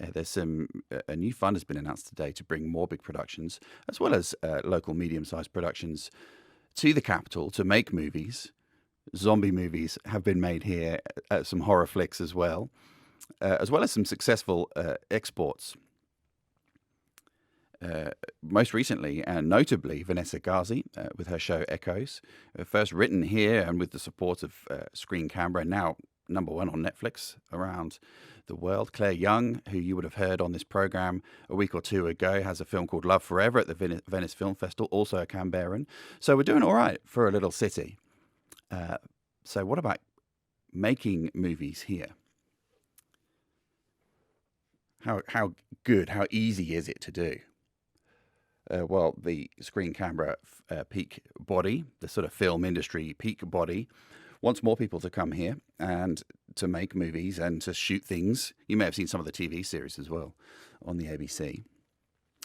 There's a new fund has been announced today to bring more big productions, as well as local medium-sized productions, to the capital to make movies. Zombie movies have been made here, some horror flicks as well as some successful exports. Most recently, and notably, Vanessa Ghazi with her show Echoes, first written here and with the support of Screen Canberra, now #1 on Netflix around the world. Claire Young, who you would have heard on this program a week or two ago, has a film called Love Forever at the Venice Film Festival, also a Canberran. So we're doing all right for a little city. So what about making movies here? How good, how easy is it to do? Well, the Screen Canberra peak body, the sort of film industry peak body, wants more people to come here and to make movies and to shoot things. You may have seen some of the TV series as well on the ABC.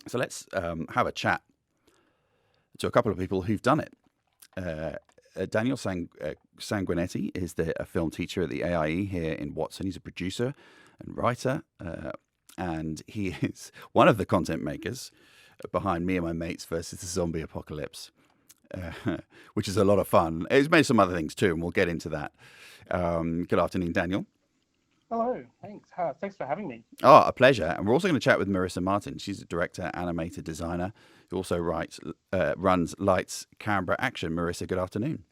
So let's have a chat to a couple of people who've done it. Daniel Sanguineti is a film teacher at the AIE here in Watson. He's a producer and writer, and he is one of the content makers behind Me and My Mates versus the Zombie Apocalypse, which is a lot of fun. He's made some other things too, and we'll get into that. Good afternoon, Daniel. Hello, thanks. Thanks for having me. Oh, a pleasure. And we're also going to chat with Marisa Martin. She's a director, animator, designer, who also runs Lights, Canberra Action. Marisa, good afternoon.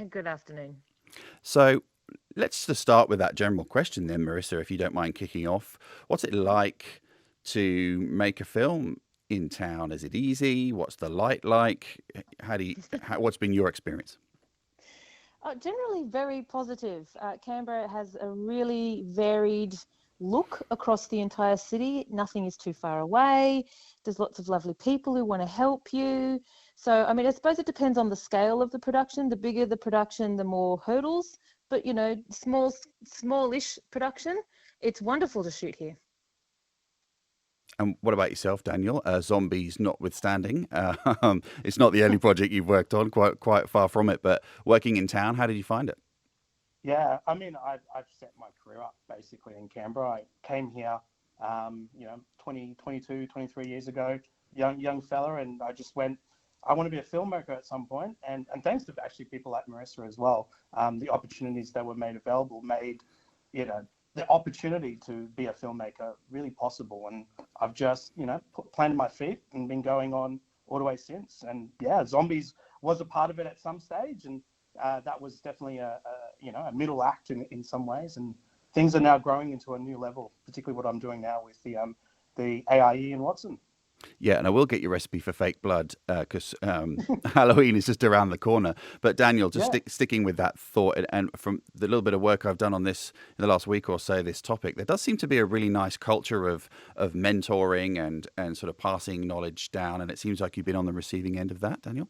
Good afternoon. So let's just start with that general question then, Marisa, if you don't mind kicking off. What's it like to make a film in town? Is it easy? What's the light like? What's been your experience? Generally very positive. Canberra has a really varied look across the entire city. Nothing is too far away. There's lots of lovely people who want to help you. So, I mean, I suppose it depends on the scale of the production. The bigger the production, the more hurdles. But, you know, smallish production, it's wonderful to shoot here. And what about yourself, Daniel? Zombies notwithstanding, it's not the only project you've worked on, quite far from it. But working in town, how did you find it? Yeah, I mean, I've set my career up basically in Canberra. I came here, 22, 23 years ago, young fella, and I just went, I want to be a filmmaker at some point. And thanks to actually people like Marisa as well, the opportunities that were made available made, the opportunity to be a filmmaker really possible. And I've just, planted my feet and been going on all the way since. And yeah, Zombies was a part of it at some stage. And that was definitely a middle act in some ways. And things are now growing into a new level, particularly what I'm doing now with the AIE in Watson. Yeah, and I will get your recipe for fake blood because Halloween is just around the corner. But Daniel, just sticking with that thought, and from the little bit of work I've done on this in the last week or so, this topic, there does seem to be a really nice culture of mentoring and sort of passing knowledge down. And it seems like you've been on the receiving end of that, Daniel.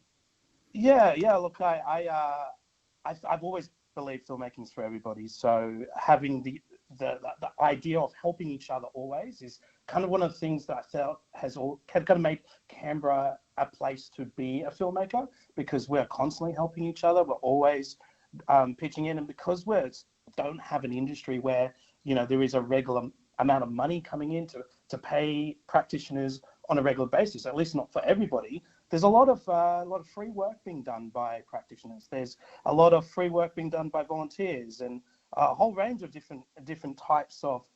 Yeah. Look, I've always believed filmmaking's for everybody. So having the idea of helping each other always is kind of one of the things that I felt has kind of made Canberra a place to be a filmmaker, because we're constantly helping each other. We're always pitching in, and because we don't have an industry where there is a regular amount of money coming in to pay practitioners on a regular basis, at least not for everybody. There's a lot of free work being done by practitioners. There's a lot of free work being done by volunteers and a whole range of different types of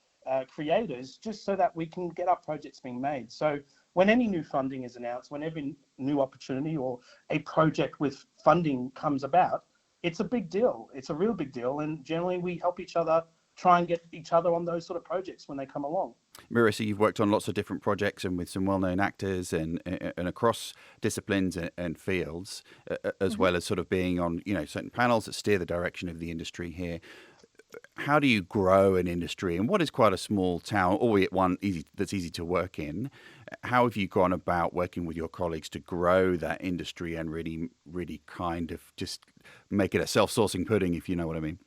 creators, just so that we can get our projects being made. So when any new funding is announced, when every new opportunity or a project with funding comes about, it's a big deal. It's a real big deal. And generally we help each other try and get each other on those sort of projects when they come along. Marisa, you've worked on lots of different projects and with some well-known actors and across disciplines and fields, as well as sort of being on certain panels that steer the direction of the industry here. How do you grow an industry, and what is quite a small town, albeit one that's easy to work in? How have you gone about working with your colleagues to grow that industry and really, really kind of just make it a self-sourcing pudding, if you know what I mean?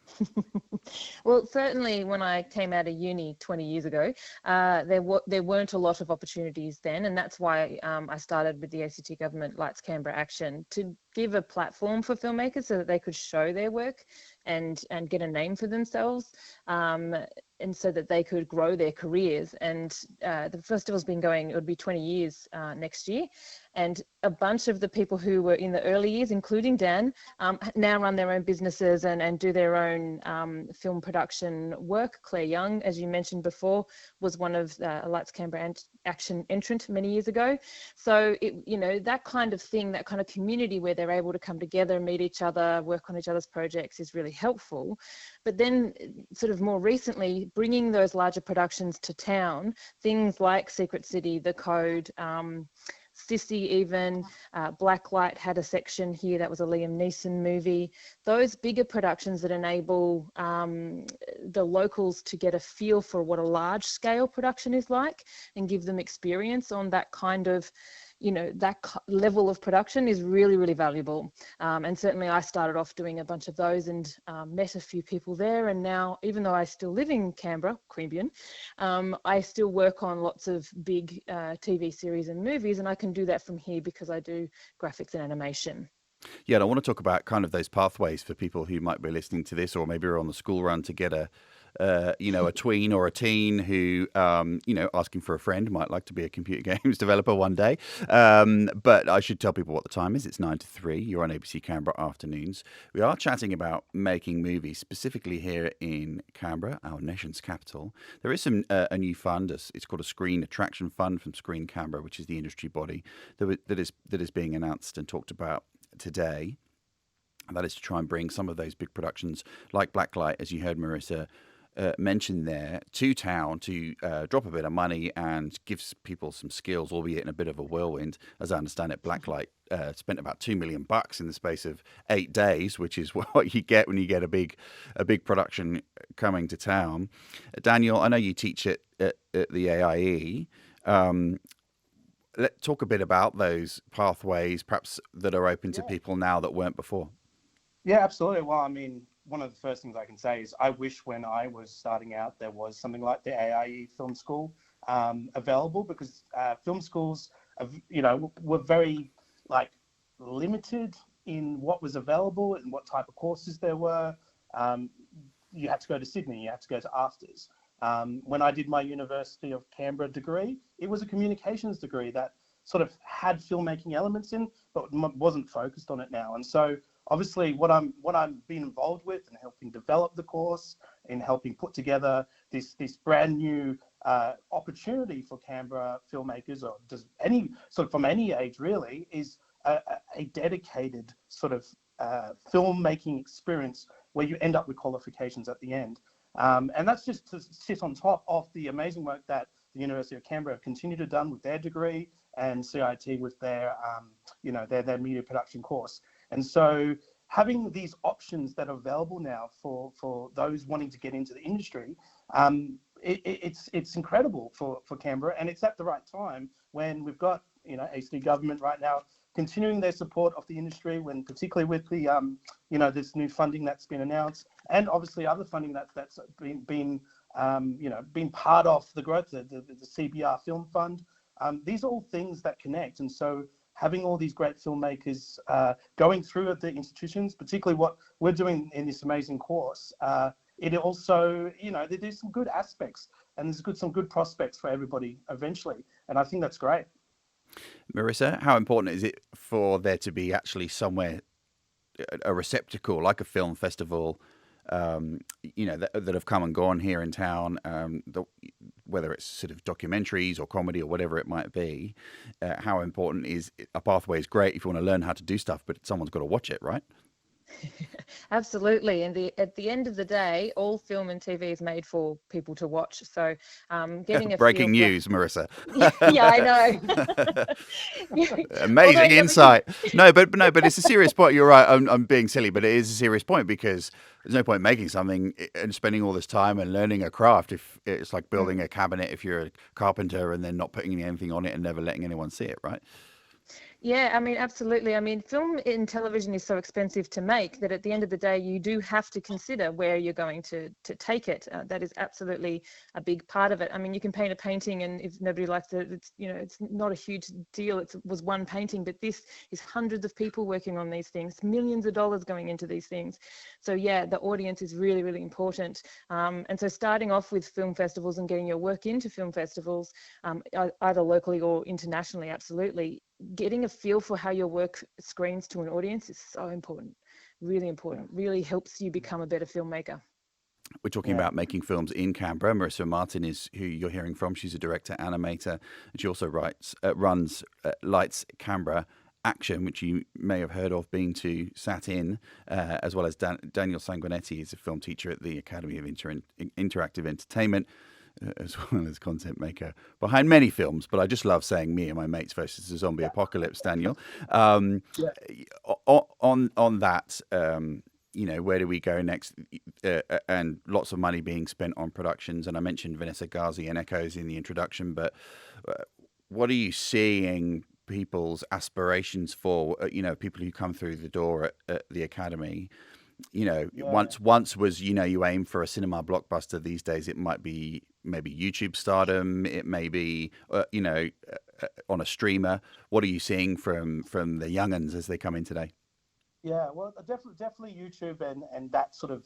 Well, certainly when I came out of uni 20 years ago, there weren't a lot of opportunities then, and that's why I started with the ACT Government Lights Canberra Action, to give a platform for filmmakers so that they could show their work and get a name for themselves. so that they could grow their careers. And the festival's been going, it would be 20 years next year. And a bunch of the people who were in the early years, including Dan, now run their own businesses and do their own film production work. Claire Young, as you mentioned before, was one of Lights Canberra Action entrant many years ago. So, that kind of thing, that kind of community where they're able to come together, meet each other, work on each other's projects is really helpful. But then sort of more recently, bringing those larger productions to town, things like Secret City, The Code, Sissy even, Blacklight had a section here that was a Liam Neeson movie. Those bigger productions that enable the locals to get a feel for what a large scale production is like and give them experience on that kind of, level of production is really, really valuable. And certainly I started off doing a bunch of those and met a few people there. And now, even though I still live in Canberra, Queanbeyan, I still work on lots of big TV series and movies, and I can do that from here because I do graphics and animation. Yeah, and I want to talk about kind of those pathways for people who might be listening to this, or maybe are on the school run to get a tween or a teen who, asking for a friend, might like to be a computer games developer one day. But I should tell people what the time is. It's 9 to 3. You're on ABC Canberra Afternoons. We are chatting about making movies, specifically here in Canberra, our nation's capital. There is a new fund. It's called a Screen Attraction Fund from Screen Canberra, which is the industry body that is being announced and talked about today. And that is to try and bring some of those big productions like Blacklight, as you heard Marisa mention there, to town to drop a bit of money and gives people some skills, albeit in a bit of a whirlwind. As I understand it, Blacklight spent about $2 million in the space of 8 days, which is what you get when you get a big production coming to town. Daniel, I know you teach at the AIE. Let's talk a bit about those pathways, perhaps that are open to people now that weren't before. Yeah, absolutely. Well, I mean, one of the first things I can say is I wish when I was starting out there was something like the AIE Film School available, because film schools, were very limited in what was available and what type of courses there were. You had to go to Sydney, you had to go to AFTRS. When I did my University of Canberra degree, it was a communications degree that sort of had filmmaking elements in, but wasn't focused on it now. And so obviously what I'm being involved with and helping develop the course, in helping put together this brand new opportunity for Canberra filmmakers, or just any sort of from any age really, is a dedicated sort of filmmaking experience where you end up with qualifications at the end. And that's just to sit on top of the amazing work that the University of Canberra have continued to done with their degree, and CIT with their, their media production course. And so having these options that are available now for those wanting to get into the industry, it's incredible for Canberra, and it's at the right time when we've got, ACT government right now continuing their support of the industry, when particularly with the, this new funding that's been announced, and obviously other funding that's been part of the growth, the CBR Film Fund. These are all things that connect. And so having all these great filmmakers going through at the institutions, particularly what we're doing in this amazing course, it also, there's some good aspects, and there's some good prospects for everybody eventually. And I think that's great. Marisa, how important is it for there to be actually somewhere, a receptacle like a film festival, that have come and gone here in town, whether it's sort of documentaries or comedy or whatever it might be? How important is a pathway? Is great if you want to learn how to do stuff, but someone's got to watch it, right? Absolutely. And at the end of the day, all film and TV is made for people to watch. So getting a breaking news, Marisa. Yeah, I know. Amazing insight. No, but it's a serious point. You're right. I'm being silly, but it is a serious point, because there's no point making something and spending all this time and learning a craft if it's like building a cabinet if you're a carpenter and then not putting anything on it and never letting anyone see it, right? Yeah, I mean, absolutely. I mean, film and television is so expensive to make that at the end of the day, you do have to consider where you're going to take it. That is absolutely a big part of it. I mean, you can paint a painting, and if nobody likes it, it's, you know, it's not a huge deal. It was one painting, but this is hundreds of people working on these things, millions of dollars going into these things. So yeah, the audience is really, really important. And so starting off with film festivals and getting your work into film festivals, either locally or internationally, absolutely. Getting a feel for how your work screens to an audience is so important, really helps you become a better filmmaker. We're talking about making films in Canberra. Marisa Martin is who you're hearing from. She's a director, animator, and she also runs Lights Canberra Action, which you may have heard of, been to, sat in, as well as Daniel Sanguinetti is a film teacher at the Academy of Interactive Entertainment, as well as content maker behind many films. But I just love saying me and my mates versus the zombie apocalypse, Daniel. On that, you know, where do we go next? And lots of money being spent on productions. And I mentioned Vanessa Ghazi and Echoes in the introduction, but what are you seeing people's aspirations for, you know, people who come through the door at the Academy? You know, once was, you know, you aim for a cinema blockbuster. These days it might be maybe YouTube stardom. It may be, you know, on a streamer. What are you seeing from the young'uns as they come in today? Yeah, well, definitely YouTube and that sort of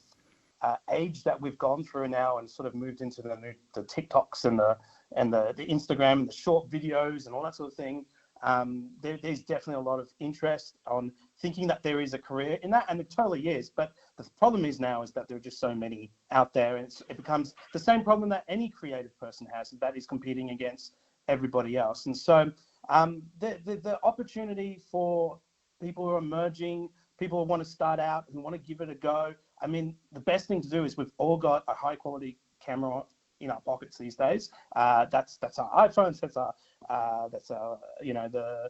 age that we've gone through now, and sort of moved into the TikToks and the Instagram and the short videos and all that sort of thing. There's definitely a lot of interest on thinking that there is a career in that, and it totally is. But the problem is now is that there are just so many out there, and it becomes the same problem that any creative person has, and that is competing against everybody else. And so the opportunity for people who are emerging, people who want to start out, who want to give it a go. I mean, the best thing to do is we've all got a high quality camera in our pockets these days. That's our iPhones. That's our you know, the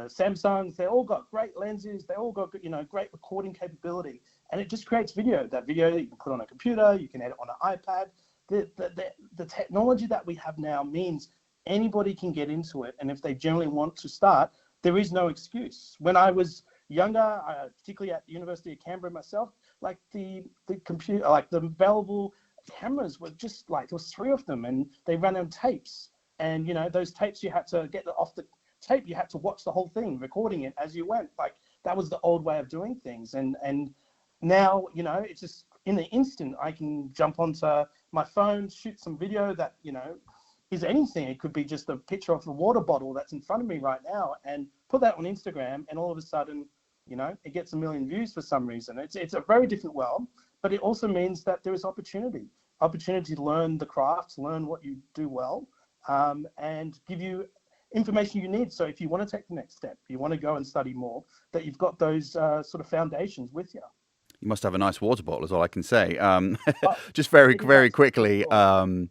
Samsungs. They all got great lenses. They all got, you know, great recording capability, and it just creates video. That video you can put on a computer, you can edit on an iPad. The technology that we have now means anybody can get into it, and if they generally want to start, there is no excuse. When I was younger, particularly at the University of Canberra myself, like the computer, like the available cameras were just like, there was 3 of them, and they ran on tapes. And, you know, those tapes, you had to get off the tape, you had to watch the whole thing, recording it as you went. Like, that was the old way of doing things. And now, you know, it's just in the instant, I can jump onto my phone, shoot some video that, you know, is anything. It could be just a picture of the water bottle that's in front of me right now, and put that on Instagram, and all of a sudden, you know, it gets 1 million views for some reason. It's a very different world, but it also means that there is opportunity to learn the craft, learn what you do well, and give you information you need. So if you want to take the next step, you want to go and study more, that you've got those sort of foundations with you. You must have a nice water bottle, is all I can say. Just very quickly, Marisa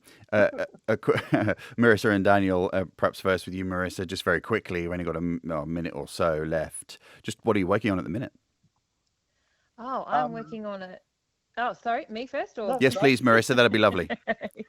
and Daniel, perhaps first with you, Marisa, just very quickly, we've only got a minute or so left. Just what are you working on at the minute? Oh, I'm working on it. Oh, sorry, me first? Or yes, please, Marisa, that'd be lovely.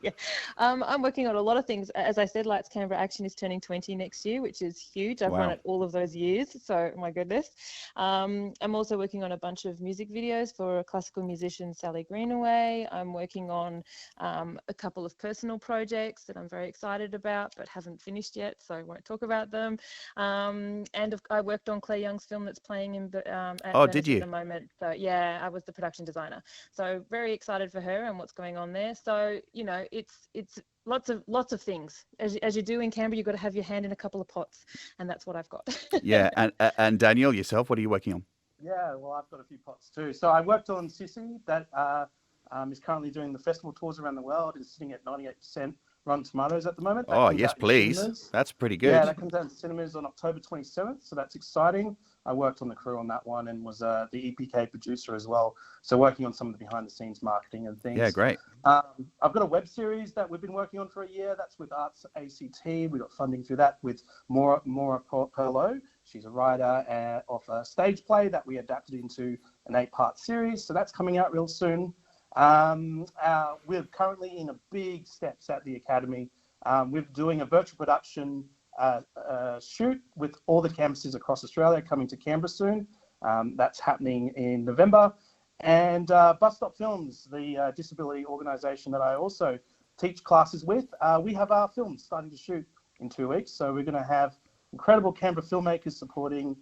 Yeah. I'm working on a lot of things. As I said, Lights Canberra Action is turning 20 next year, which is huge. I've run it all of those years, so my goodness. I'm also working on a bunch of music videos for classical musician Sally Greenaway. I'm working on a couple of personal projects that I'm very excited about, but haven't finished yet, so I won't talk about them. And I worked on Claire Young's film that's playing in at did you? at the moment. So yeah, I was the production designer. So very excited for her and what's going on there. So, you know, it's lots of things. As you do in Canberra, you've got to have your hand in a couple of pots, and that's what I've got. Yeah, and Daniel, yourself, what are you working on? Yeah, well, I've got a few pots too. So I worked on Sissy, that is currently doing the festival tours around the world. It's sitting at 98% Rotten Tomatoes at the moment. Oh, yes, please. That's pretty good. Yeah, that comes out in cinemas on October 27th, so that's exciting. I worked on the crew on that one and was the EPK producer as well, so working on some of the behind-the-scenes marketing and things. Yeah, great. I've got a web series that we've been working on for a year. That's with Arts ACT. We got funding through that with Maura Perlo. She's a writer of a stage play that we adapted into an 8-part series, so that's coming out real soon. We're currently in a big steps at the Academy. We're doing a virtual production shoot with all the campuses across Australia coming to Canberra soon. That's happening in November. And Bus Stop Films, the disability organisation that I also teach classes with, we have our films starting to shoot in 2 weeks. So we're going to have incredible Canberra filmmakers supporting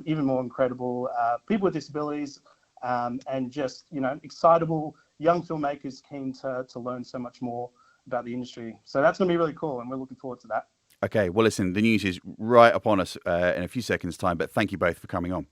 even more incredible people with disabilities and just, excitable young filmmakers keen to learn so much more about the industry. So that's going to be really cool, and we're looking forward to that. Okay, well, listen, the news is right upon us in a few seconds' time, but thank you both for coming on.